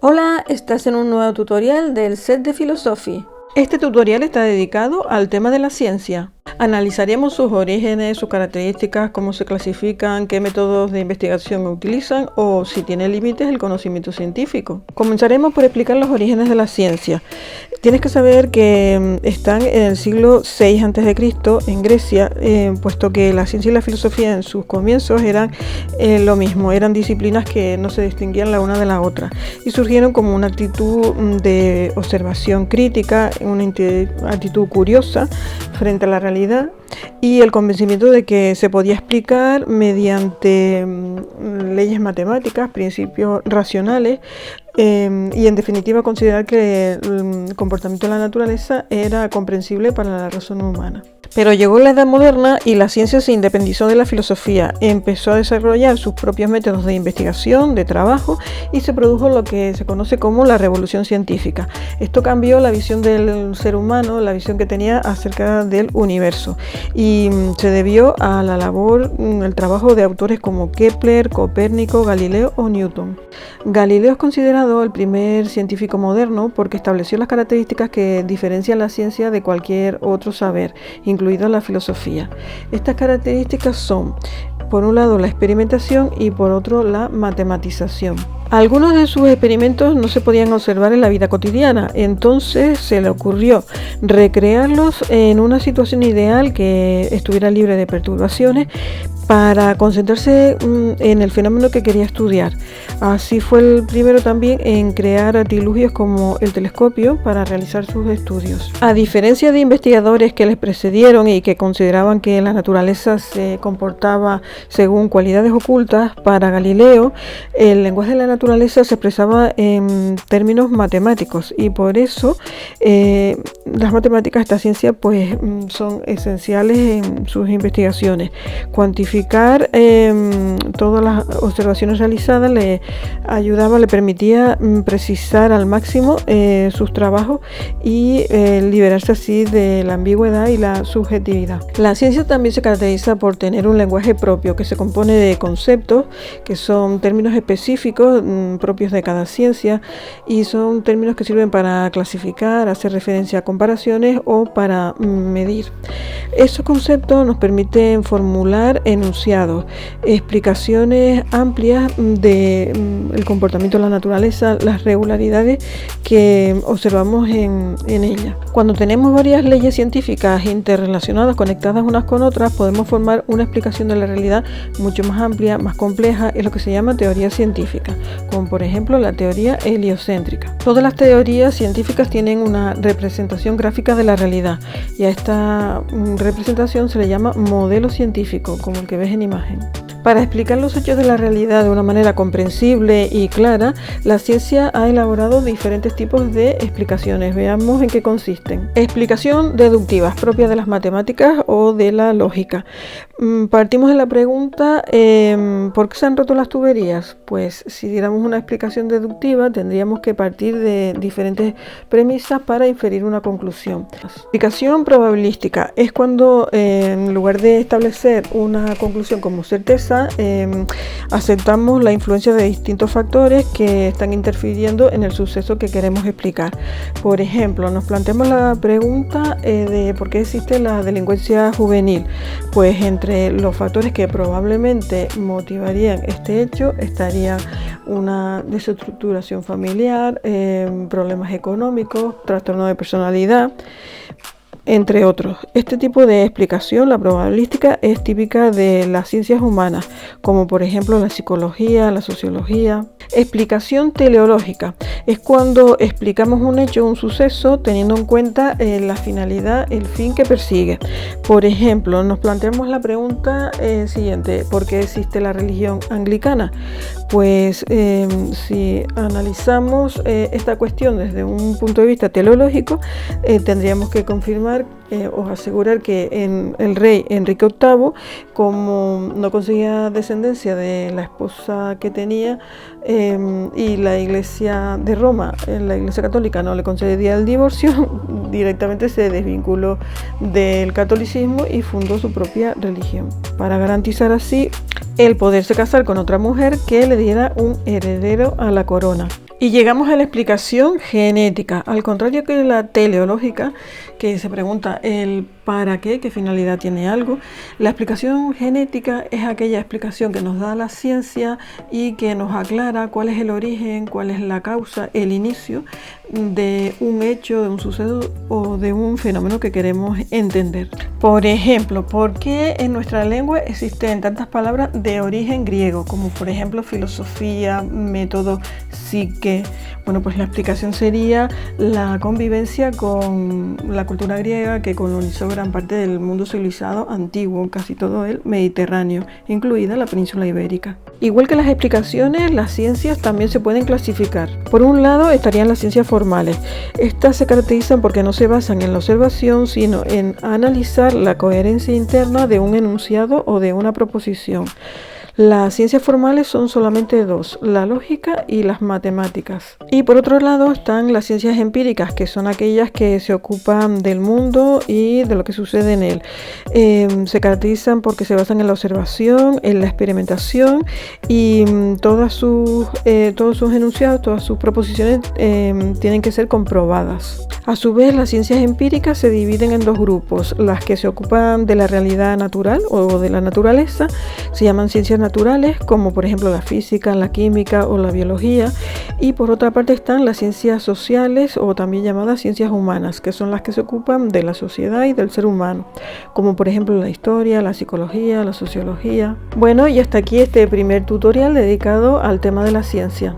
Hola, estás en un nuevo tutorial del set de Philosophy. Este tutorial está dedicado al tema de la ciencia. Analizaremos sus orígenes, sus características, cómo se clasifican, qué métodos de investigación utilizan o si tiene límites el conocimiento científico. Comenzaremos por explicar los orígenes de la ciencia. Tienes que saber que están en el siglo VI a.C. en Grecia, puesto que la ciencia y la filosofía en sus comienzos eran lo mismo, eran disciplinas que no se distinguían la una de la otra y surgieron como una actitud de observación crítica, una actitud curiosa frente a la realidad y el convencimiento de que se podía explicar mediante leyes matemáticas, principios racionales, y en definitiva considerar que el comportamiento de la naturaleza era comprensible para la razón humana. Pero llegó la Edad Moderna y la ciencia se independizó de la filosofía, empezó a desarrollar sus propios métodos de investigación, de trabajo, y se produjo lo que se conoce como la revolución científica. Esto cambió la visión del ser humano, la visión que tenía acerca del universo, y se debió a la labor, el trabajo de autores como Kepler, Copérnico, Galileo o Newton. Galileo es considerado el primer científico moderno porque estableció las características que diferencian la ciencia de cualquier otro saber, incluida la filosofía. Estas características son, por un lado, la experimentación y por otro, la matematización. Algunos de sus experimentos no se podían observar en la vida cotidiana, entonces se le ocurrió recrearlos en una situación ideal que estuviera libre de perturbaciones para concentrarse en el fenómeno que quería estudiar. Así fue el primero también en crear artilugios como el telescopio para realizar sus estudios. A diferencia de investigadores que les precedieron y que consideraban que la naturaleza se comportaba según cualidades ocultas, para Galileo el lenguaje de la naturaleza se expresaba en términos matemáticos y por eso las matemáticas, esta ciencia, pues son esenciales en sus investigaciones. Cuantificar todas las observaciones realizadas le ayudaba, le permitía precisar al máximo sus trabajos y liberarse así de la ambigüedad y la subjetividad. La ciencia también se caracteriza por tener un lenguaje propio que se compone de conceptos que son términos específicos propios de cada ciencia y son términos que sirven para clasificar, hacer referencia a comparaciones o para medir. Esos conceptos nos permiten formular enunciados, explicaciones amplias del comportamiento de la naturaleza, las regularidades que observamos en ella. Cuando tenemos varias leyes científicas interrelacionadas, conectadas unas con otras, podemos formar una explicación de la realidad mucho más amplia, más compleja, es lo que se llama teoría científica, como por ejemplo la teoría heliocéntrica. Todas las teorías científicas tienen una representación gráfica de la realidad y a esta representación se le llama modelo científico, como el que ves en imagen. Para explicar los hechos de la realidad de una manera comprensible y clara, la ciencia ha elaborado diferentes tipos de explicaciones. Veamos en qué consisten. Explicación deductiva, propia de las matemáticas o de la lógica. Partimos de la pregunta, ¿por qué se han roto las tuberías? Pues si diéramos una explicación deductiva, tendríamos que partir de diferentes premisas para inferir una conclusión. Explicación probabilística es cuando, en lugar de establecer una conclusión como certeza, aceptamos la influencia de distintos factores que están interfiriendo en el suceso que queremos explicar. Por ejemplo, nos planteamos la pregunta de por qué existe la delincuencia juvenil. Pues entre los factores que probablemente motivarían este hecho estaría una desestructuración familiar, problemas económicos, trastorno de personalidad, entre otros. Este tipo de explicación, la probabilística, es típica de las ciencias humanas, como por ejemplo la psicología, la sociología. Explicación teleológica es cuando explicamos un hecho, un suceso, teniendo en cuenta la finalidad, el fin que persigue. Por ejemplo, nos planteamos la pregunta siguiente: ¿por qué existe la religión anglicana? Pues si analizamos esta cuestión desde un punto de vista teleológico, tendríamos que confirmar o asegurar que el rey Enrique VIII, como no conseguía descendencia de la esposa que tenía y la Iglesia de Roma, la Iglesia Católica, no le concedía el divorcio, directamente se desvinculó del catolicismo y fundó su propia religión, para garantizar así el poderse casar con otra mujer que le diera un heredero a la corona. Y llegamos a la explicación genética. Al contrario que la teleológica, que se pregunta el para qué finalidad tiene algo, la explicación genética es aquella explicación que nos da la ciencia y que nos aclara cuál es el origen, cuál es la causa, el inicio de un hecho, de un suceso o de un fenómeno que queremos entender. Por ejemplo, ¿por qué en nuestra lengua existen tantas palabras de origen griego, como por ejemplo filosofía, método, psique? Bueno, pues la explicación sería la convivencia con la cultura griega que colonizó gran parte del mundo civilizado antiguo, casi todo el Mediterráneo, incluida la península ibérica. Igual que las explicaciones, las ciencias también se pueden clasificar. Por un lado estarían las ciencias formales. Estas se caracterizan porque no se basan en la observación, sino en analizar la coherencia interna de un enunciado o de una proposición. Las ciencias formales son solamente dos, la lógica y las matemáticas. Y por otro lado están las ciencias empíricas, que son aquellas que se ocupan del mundo y de lo que sucede en él. Se caracterizan porque se basan en la observación, en la experimentación y todos sus enunciados, todas sus proposiciones tienen que ser comprobadas. A su vez, las ciencias empíricas se dividen en dos grupos. Las que se ocupan de la realidad natural o de la naturaleza se llaman ciencias naturales, como por ejemplo la física, la química o la biología. Y por otra parte están las ciencias sociales o también llamadas ciencias humanas, que son las que se ocupan de la sociedad y del ser humano, como por ejemplo la historia, la psicología, la sociología. Bueno, y hasta aquí este primer tutorial dedicado al tema de la ciencia.